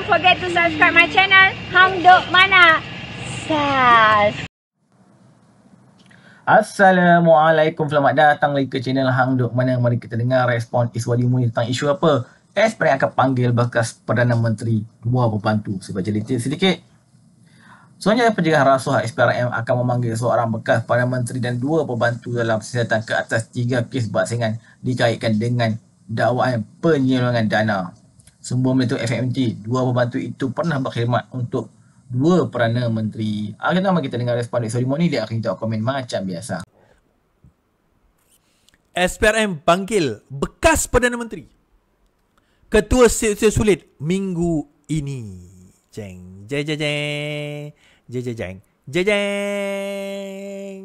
Don't forget to subscribe my channel Hang Duk Mana. Sas. Assalamualaikum, selamat datang lagi ke channel Hang Duk Mana. Mari kita dengar respon Iswadi Munir tentang isu apa. SPRM akan panggil bekas Perdana Menteri, dua pembantu. Saya baca detail sedikit. Suruhanjaya Pencegahan Rasuah SPRM akan memanggil seorang bekas Perdana Menteri dan dua pembantu dalam siasatan ke atas 3 kes berasingan dikaitkan dengan dakwaan penyelewengan dana. Sumber meletup FMT, dua pembantu itu pernah berkhidmat untuk dua Perdana Menteri. Mari kita dengar respon Iswadi Munir. Dia akan kita komen macam biasa. SPRM panggil bekas Perdana Menteri, Ketua Setiausaha Sulit minggu ini. Jeng, jeng, jeng, jeng, jeng, jeng, jeng, jeng.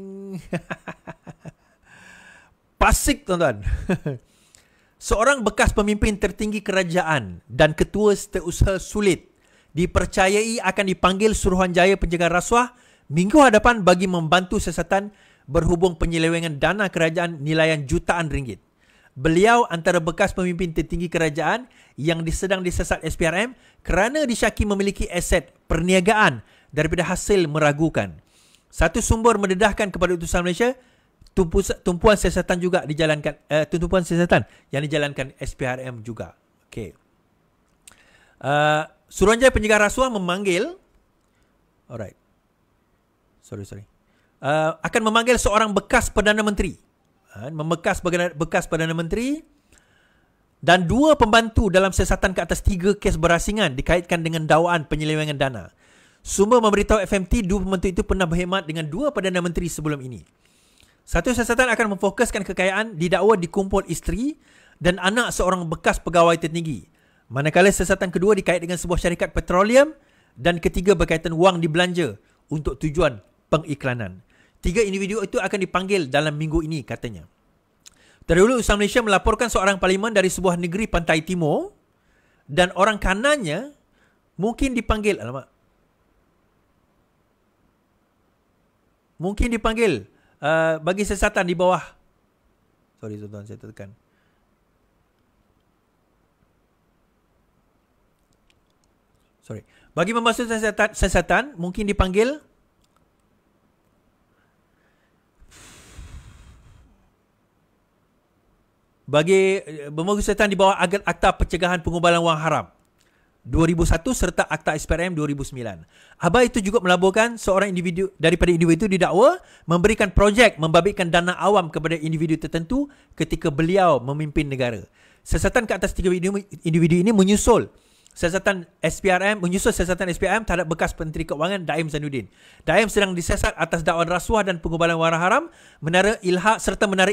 Pasik, tuan-tuan. Seorang bekas pemimpin tertinggi kerajaan dan Ketua Setiausaha Sulit dipercayai akan dipanggil Suruhanjaya Pencegahan Rasuah minggu hadapan bagi membantu siasatan berhubung penyelewengan dana kerajaan nilaian jutaan ringgit. Beliau antara bekas pemimpin tertinggi kerajaan yang sedang disiasat SPRM kerana disyaki memiliki aset perniagaan daripada hasil meragukan. Satu sumber mendedahkan kepada Utusan Malaysia, tumpuan siasatan juga dijalankan, tumpuan siasatan yang dijalankan SPRM juga. Okey. Suruhanjaya Pencegahan Rasuah memanggil, alright, akan memanggil seorang bekas Perdana Menteri, bekas Perdana Menteri dan dua pembantu dalam siasatan ke atas 3 kes berasingan dikaitkan dengan dakwaan penyelewengan dana. Sumber memberitahu FMT dua pembantu itu pernah berkhidmat dengan dua Perdana Menteri sebelum ini. Satu siasatan akan memfokuskan kekayaan didakwa dikumpul isteri dan anak seorang bekas pegawai tertinggi, manakala siasatan kedua dikait dengan sebuah syarikat petroleum dan ketiga berkaitan wang dibelanja untuk tujuan pengiklanan. 3 individu itu akan dipanggil dalam minggu ini katanya. Terdahulu Utusan Malaysia melaporkan seorang parlimen dari sebuah negeri pantai timur dan orang kanannya mungkin dipanggil, bagi siasatan di bawah. Sorry tuan-tuan, saya tekan. Bagi membantu siasatan mungkin dipanggil bagi membantu siasatan di bawah Akta Pencegahan Pengubalan Wang Haram 2001 serta Akta SPRM 2009. Abah itu juga melaporkan seorang individu daripada individu didakwa memberikan projek membabitkan dana awam kepada individu tertentu ketika beliau memimpin negara. Siasatan ke atas 3 individu ini menyusul siasatan SPRM terhadap bekas Menteri Keuangan Daim Zainuddin. Daim sedang disiasat atas dakwaan rasuah dan pengubalan wang haram, menarik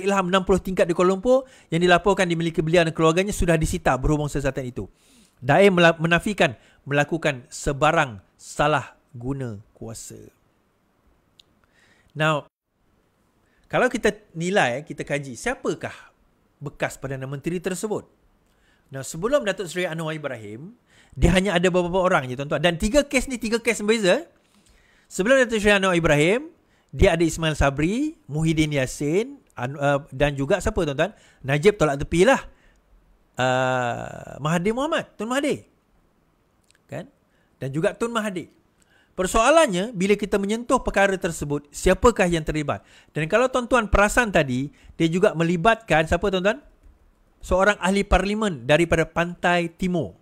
ilham 60 tingkat di Kuala Lumpur yang dilaporkan dimiliki beliau dan keluarganya sudah disita berhubung siasatan itu. Daim menafikan melakukan sebarang salah guna kuasa. Now, kalau kita nilai, kita kaji, siapakah bekas Perdana Menteri tersebut? Nah, sebelum Datuk Seri Anwar Ibrahim, dia hanya ada beberapa orang je, tuan-tuan. Dan 3 kes ni 3 kes berbeza. Sebelum Datuk Seri Anwar Ibrahim, dia ada Ismail Sabri, Muhyiddin Yassin, dan juga siapa, tuan-tuan? Najib tolak tepi lah. Mahathir Mohamad, Tun Mahathir. Kan? Dan juga Tun Mahathir. Persoalannya, bila kita menyentuh perkara tersebut, siapakah yang terlibat? Dan kalau tuan-tuan perasan tadi, dia juga melibatkan, siapa, tuan-tuan? Seorang ahli parlimen daripada Pantai Timur.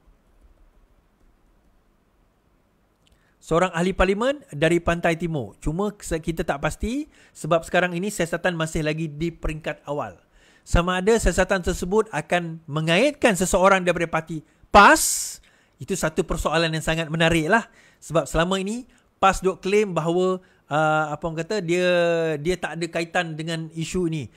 Seorang ahli parlimen dari Pantai Timur. Cuma kita tak pasti sebab sekarang ini siasatan masih lagi di peringkat awal. Sama ada siasatan tersebut akan mengaitkan seseorang daripada parti PAS. Itu satu persoalan yang sangat menarik lah. Sebab selama ini PAS duk claim bahawa dia tak ada kaitan dengan isu ni.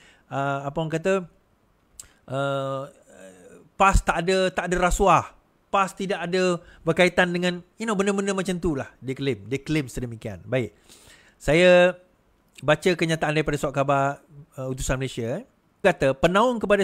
PAS tak ada rasuah. PAS tidak ada berkaitan dengan benda-benda macam tu lah. Dia claim sedemikian. Baik. Saya baca kenyataan daripada surat khabar Utusan Malaysia. Kata penaung kepada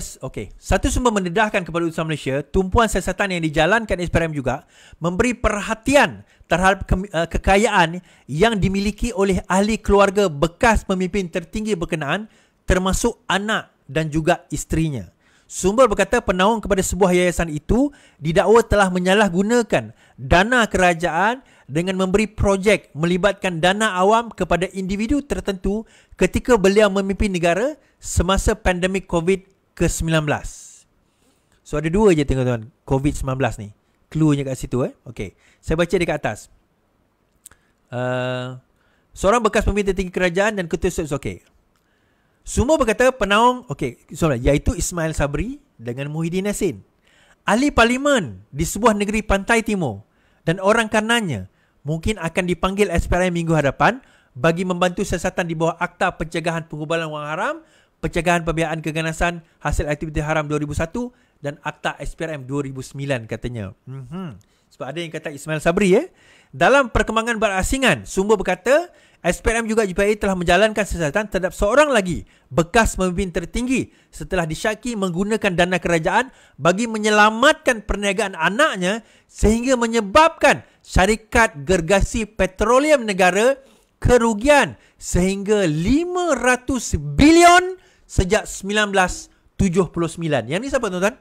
satu sumber mendedahkan kepada Utusan Malaysia, tumpuan siasatan yang dijalankan SPRM juga memberi perhatian terhadap kekayaan yang dimiliki oleh ahli keluarga bekas pemimpin tertinggi berkenaan termasuk anak dan juga isterinya. Sumber berkata penaung kepada sebuah yayasan itu didakwa telah menyalahgunakan dana kerajaan dengan memberi projek melibatkan dana awam kepada individu tertentu ketika beliau memimpin negara semasa pandemik COVID ke-19. So ada dua je tuan-tuan COVID-19 ni. Clue-nya kat situ. Okey. Saya baca dekat atas. Seorang bekas pemimpin tertinggi kerajaan dan ketua struktur. Okey. Sumber berkata penaung, iaitu Ismail Sabri dengan Muhyiddin Yassin, ahli parlimen di sebuah negeri pantai timur dan orang kanannya mungkin akan dipanggil SPRM minggu hadapan bagi membantu siasatan di bawah Akta Pencegahan Penggubalan Wang Haram, Pencegahan Pembiayaan Keganasan Hasil Aktiviti Haram 2001 dan Akta SPRM 2009 katanya. Sebab ada yang kata Ismail Sabri Dalam perkembangan berasingan, sumber berkata SPRM juga JPA telah menjalankan siasatan terhadap seorang lagi bekas pemimpin tertinggi setelah disyaki menggunakan dana kerajaan bagi menyelamatkan perniagaan anaknya sehingga menyebabkan syarikat gergasi petroleum negara kerugian sehingga 500 bilion sejak 1979. Yang ni siapa tuan-tuan?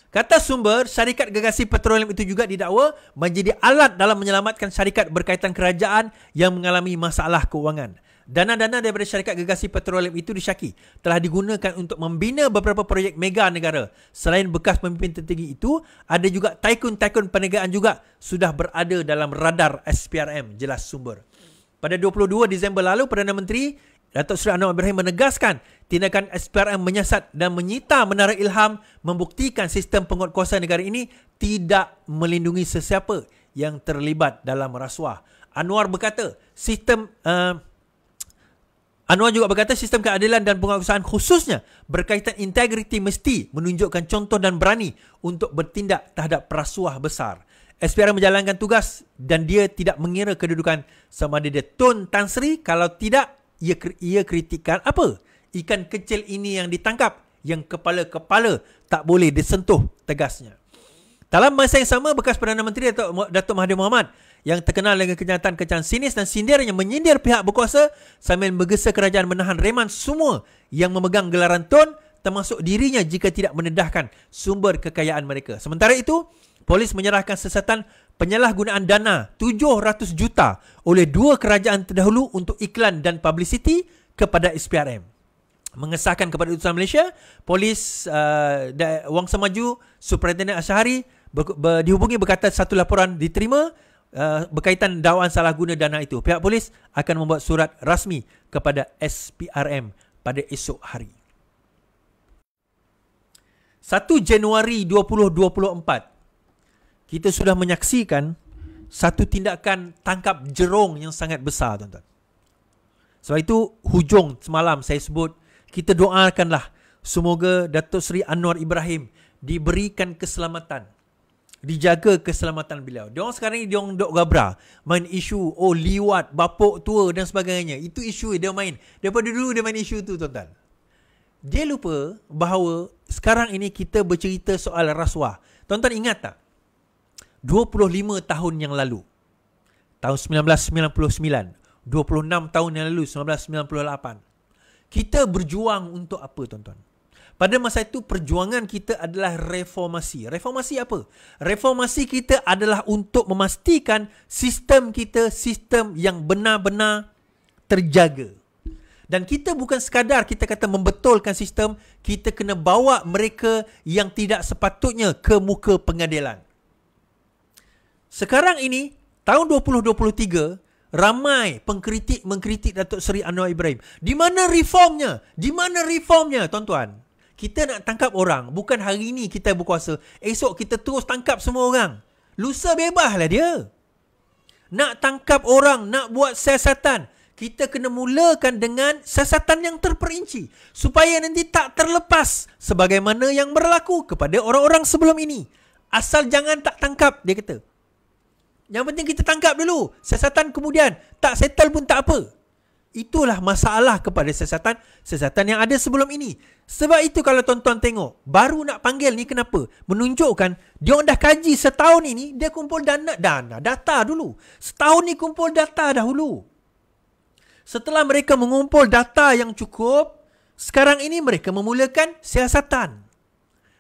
Kata sumber, syarikat gergasi petroleum itu juga didakwa menjadi alat dalam menyelamatkan syarikat berkaitan kerajaan yang mengalami masalah keuangan. Dana-dana daripada syarikat gergasi petroleum itu disyaki telah digunakan untuk membina beberapa projek mega negara. Selain bekas pemimpin tertinggi itu, ada juga tycoon-tycoon perniagaan juga sudah berada dalam radar SPRM, jelas sumber. Pada 22 Disember lalu, Perdana Menteri Datuk Seri Anwar Ibrahim menegaskan tindakan SPRM menyiasat dan menyita Menara Ilham membuktikan sistem penguatkuasaan negara ini tidak melindungi sesiapa yang terlibat dalam rasuah. Anwar juga berkata sistem keadilan dan penguatkuasaan khususnya berkaitan integriti mesti menunjukkan contoh dan berani untuk bertindak terhadap rasuah besar. SPRM menjalankan tugas dan dia tidak mengira kedudukan sama ada dia Tun Tan Sri, kalau tidak ia kritikan apa? Ikan kecil ini yang ditangkap, yang kepala-kepala tak boleh disentuh, tegasnya. Dalam masa yang sama, bekas Perdana Menteri Datuk Mahathir Mohamad yang terkenal dengan kenyataan-kenyataan sinis dan sindirnya menyindir pihak berkuasa sambil bergesa kerajaan menahan reman semua yang memegang gelaran Tun, termasuk dirinya jika tidak mendedahkan sumber kekayaan mereka. Sementara itu, polis menyerahkan siasatan penyalahgunaan dana 700 juta oleh dua kerajaan terdahulu untuk iklan dan publicity kepada SPRM. Mengesahkan kepada utusan Malaysia, polis Wangsa Maju Superintendent Asyahari dihubungi berkata satu laporan diterima berkaitan dakwaan salah guna dana itu. Pihak polis akan membuat surat rasmi kepada SPRM pada esok hari. 1 Januari 2024, kita sudah menyaksikan satu tindakan tangkap jerung yang sangat besar, tuan-tuan. Sebab itu, hujung semalam saya sebut, kita doakanlah semoga Datuk Seri Anwar Ibrahim diberikan keselamatan, dijaga keselamatan beliau. Diorang sekarang ni diorang dok gabra, main isu liwat, bapuk tua dan sebagainya. Itu isu dia main. Daripada dulu dia main isu tu, tuan-tuan. Dia lupa bahawa sekarang ini kita bercerita soal rasuah. Tuan-tuan ingat tak? 25 tahun yang lalu, tahun 1999, 26 tahun yang lalu, 1998, kita berjuang untuk apa, tuan-tuan? Pada masa itu, perjuangan kita adalah reformasi. Reformasi apa? Reformasi kita adalah untuk memastikan sistem kita, sistem yang benar-benar terjaga. Dan kita bukan sekadar kita kata membetulkan sistem, kita kena bawa mereka yang tidak sepatutnya ke muka pengadilan. Sekarang ini, tahun 2023, ramai pengkritik mengkritik Datuk Seri Anwar Ibrahim. Di mana reformnya? Di mana reformnya, tuan-tuan? Kita nak tangkap orang, bukan hari ini kita berkuasa, esok kita terus tangkap semua orang. Lusa bebaslah dia. Nak tangkap orang, nak buat siasatan, kita kena mulakan dengan siasatan yang terperinci supaya nanti tak terlepas sebagaimana yang berlaku kepada orang-orang sebelum ini. Asal jangan tak tangkap, dia kata. Yang penting kita tangkap dulu. Siasatan kemudian tak settle pun tak apa. Itulah masalah kepada siasatan yang ada sebelum ini. Sebab itu kalau tuan-tuan tengok, baru nak panggil ni kenapa? Menunjukkan dia orang dah kaji setahun ini, dia kumpul data dulu. Setahun ni kumpul data dahulu. Setelah mereka mengumpul data yang cukup, Sekarang ini mereka memulakan siasatan.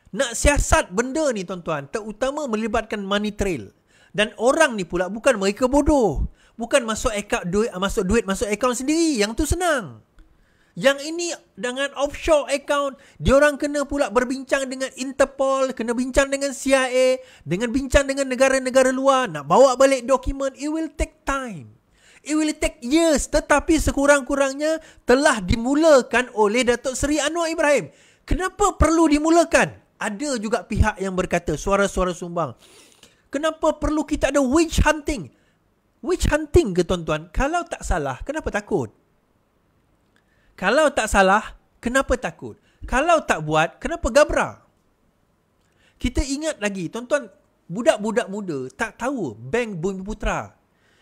Nak siasat benda ni tuan-tuan, terutama melibatkan money trail. Dan orang ni pula bukan mereka bodoh. Bukan masuk duit masuk akaun sendiri. Yang tu senang. Yang ini dengan offshore account, diorang kena pula berbincang dengan Interpol, kena bincang dengan CIA, dengan bincang dengan negara-negara luar, nak bawa balik dokumen. It will take time. It will take years. Tetapi sekurang-kurangnya telah dimulakan oleh Datuk Seri Anwar Ibrahim. Kenapa perlu dimulakan? Ada juga pihak yang berkata, suara-suara sumbang, kenapa perlu kita ada witch hunting? Witch hunting ke tuan-tuan? Kalau tak salah, kenapa takut? Kalau tak salah, kenapa takut? Kalau tak buat, kenapa gabra? Kita ingat lagi, tuan-tuan, budak-budak muda tak tahu Bank Bumiputra.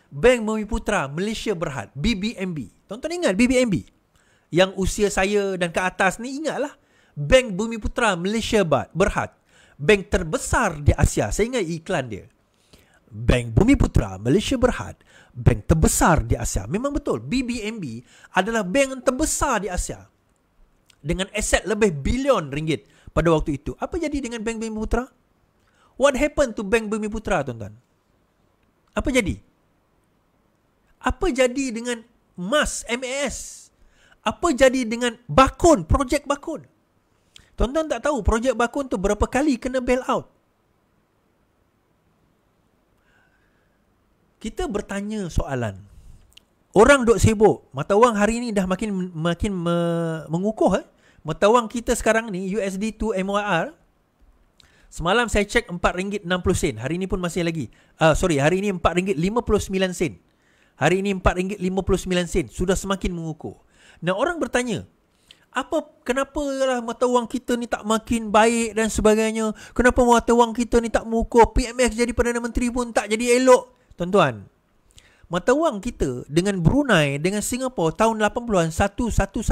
Bank Bumiputra Malaysia Berhad, BBMB. Tuan-tuan ingat BBMB? Yang usia saya dan ke atas ni ingatlah. Bank Bumiputra Malaysia Berhad, bank terbesar di Asia. Saya ingat iklan dia. Bank Bumiputra Malaysia Berhad, bank terbesar di Asia. Memang betul, BBMB adalah bank yang terbesar di Asia dengan aset lebih bilion ringgit pada waktu itu. Apa jadi dengan Bank Bumiputra? What happened to Bank Bumiputra, tuan-tuan? Apa jadi? Apa jadi dengan MAS? Apa jadi dengan Bakun, projek Bakun? Tuan-tuan tak tahu projek Bakun tu berapa kali kena bail out. Kita bertanya soalan. Orang duk sibuk. Mata wang hari ni dah makin mengukuh. Mata wang kita sekarang ni USD to MYR. Semalam saya cek RM4.60. Hari ni pun masih lagi. Hari ni RM4.59. Hari ni RM4.59. Sudah semakin mengukuh. Nah, orang bertanya, kenapa lah mata wang kita ni tak makin baik dan sebagainya? Kenapa mata wang kita ni tak mengukuh? PMX jadi Perdana Menteri pun tak jadi elok. Tuan-tuan, mata wang kita dengan Brunei, dengan Singapura tahun 80-an 111.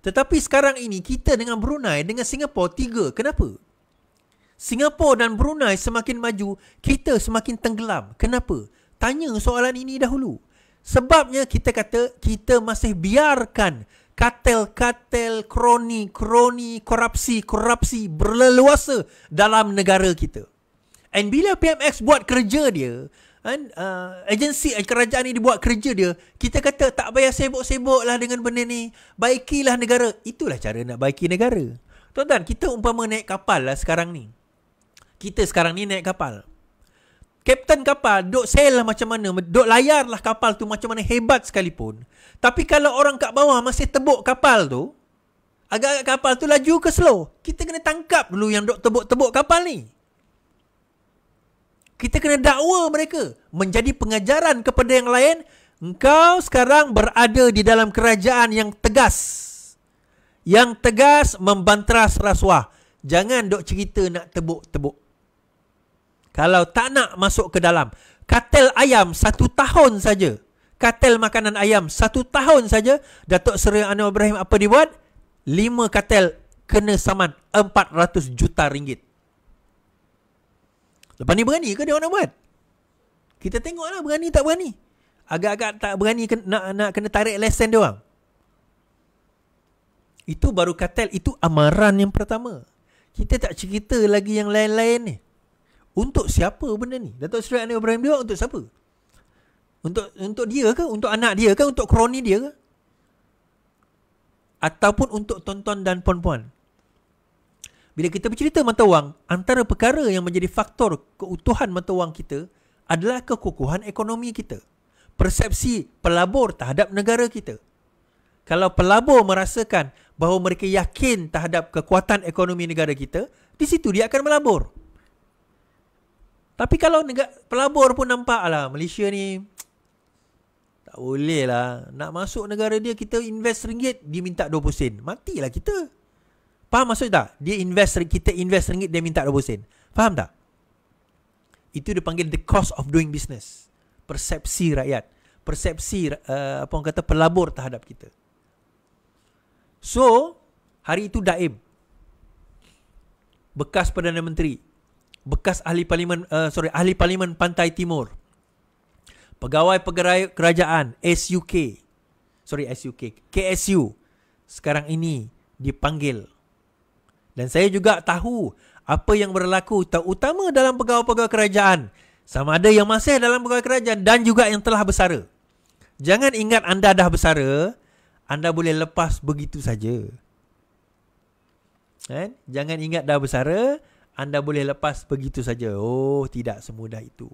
Tetapi sekarang ini kita dengan Brunei, dengan Singapura 3. Kenapa? Singapura dan Brunei semakin maju, kita semakin tenggelam. Kenapa? Tanya soalan ini dahulu. Sebabnya kita kata kita masih biarkan kartel-kartel, kroni, korupsi berleluasa dalam negara kita. And bila PMX buat kerja dia, agensi kerajaan ni dibuat kerja dia, kita kata tak payah sibuk-sibuk lah dengan benda ni, baikilah negara. Itulah cara nak baiki negara. Tuan-tuan, kita umpama naik kapal lah sekarang ni. Kita sekarang ni naik kapal. Kapten kapal duk sail lah macam mana, duk layar lah kapal tu macam mana hebat sekalipun. Tapi kalau orang kat bawah masih tebuk kapal tu, agak-agak kapal tu laju ke slow, kita kena tangkap dulu yang duk tebuk-tebuk kapal ni. Kita kena dakwa mereka. Menjadi pengajaran kepada yang lain. Engkau sekarang berada di dalam kerajaan yang tegas. Yang tegas membantras rasuah. Jangan duk cerita nak tebuk-tebuk. Kalau tak nak masuk ke dalam. Kartel ayam 1 tahun saja. Kartel makanan ayam 1 tahun saja. Datuk Seri Anwar Ibrahim apa dibuat? 5 kartel kena saman 400 juta ringgit. Lepas ni berani ke dia orang nak buat? Kita tengoklah berani tak berani. Agak-agak tak berani nak kena tarik lesen dia orang. Itu baru kartel, itu amaran yang pertama. Kita tak cerita lagi yang lain-lain ni. Untuk siapa benda ni? Datuk Seri Anwar Ibrahim dia untuk siapa? Untuk dia ke? Untuk anak dia ke? Untuk kroni dia ke? Ataupun untuk tuan-tuan dan puan-puan? Bila kita bercerita mata wang, antara perkara yang menjadi faktor keutuhan mata wang kita adalah kekukuhan ekonomi kita. Persepsi pelabur terhadap negara kita. Kalau pelabur merasakan bahawa mereka yakin terhadap kekuatan ekonomi negara kita, di situ dia akan melabur. Tapi kalau pelabur pun nampak, alah Malaysia ni tak boleh lah. Nak masuk negara dia, kita invest ringgit, dia minta 20 sen. Matilah kita. Faham maksud tak? Kita invest ringgit, dia minta 20 sen. Faham tak? Itu dipanggil the cost of doing business. Persepsi rakyat. Persepsi apa orang kata pelabur terhadap kita. So, hari itu Daim, bekas Perdana Menteri, bekas ahli Parlimen Pantai Timur, pegawai kerajaan KSU, sekarang ini dipanggil. Dan saya juga tahu apa yang berlaku terutama dalam pegawai-pegawai kerajaan. Sama ada yang masih dalam pegawai kerajaan dan juga yang telah bersara. Jangan ingat anda dah bersara, anda boleh lepas begitu saja. Kan? Jangan ingat dah bersara, anda boleh lepas begitu saja. Oh, tidak semudah itu.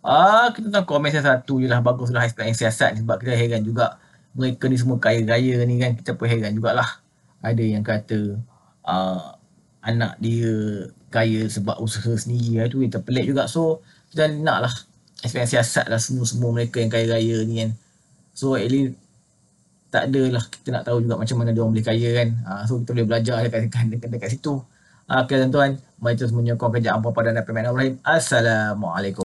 Kita tahu komen saya satu je lah, baguslah explain siasat ni, sebab kita heran juga mereka ni semua kaya-kaya ni kan, kita pun heran jugalah. Ada yang kata anak dia kaya sebab usaha sendiri, itu kita pelik juga. So kita nak lah explain siasat lah semua mereka yang kaya-kaya ni kan. So at least tak adalah kita nak tahu juga macam mana dia orang boleh kaya kan. So kita boleh belajar dekat situ. Okay tuan-tuan, mari terus menyokong kerja apa pada Nabi Ibrahim. Assalamualaikum.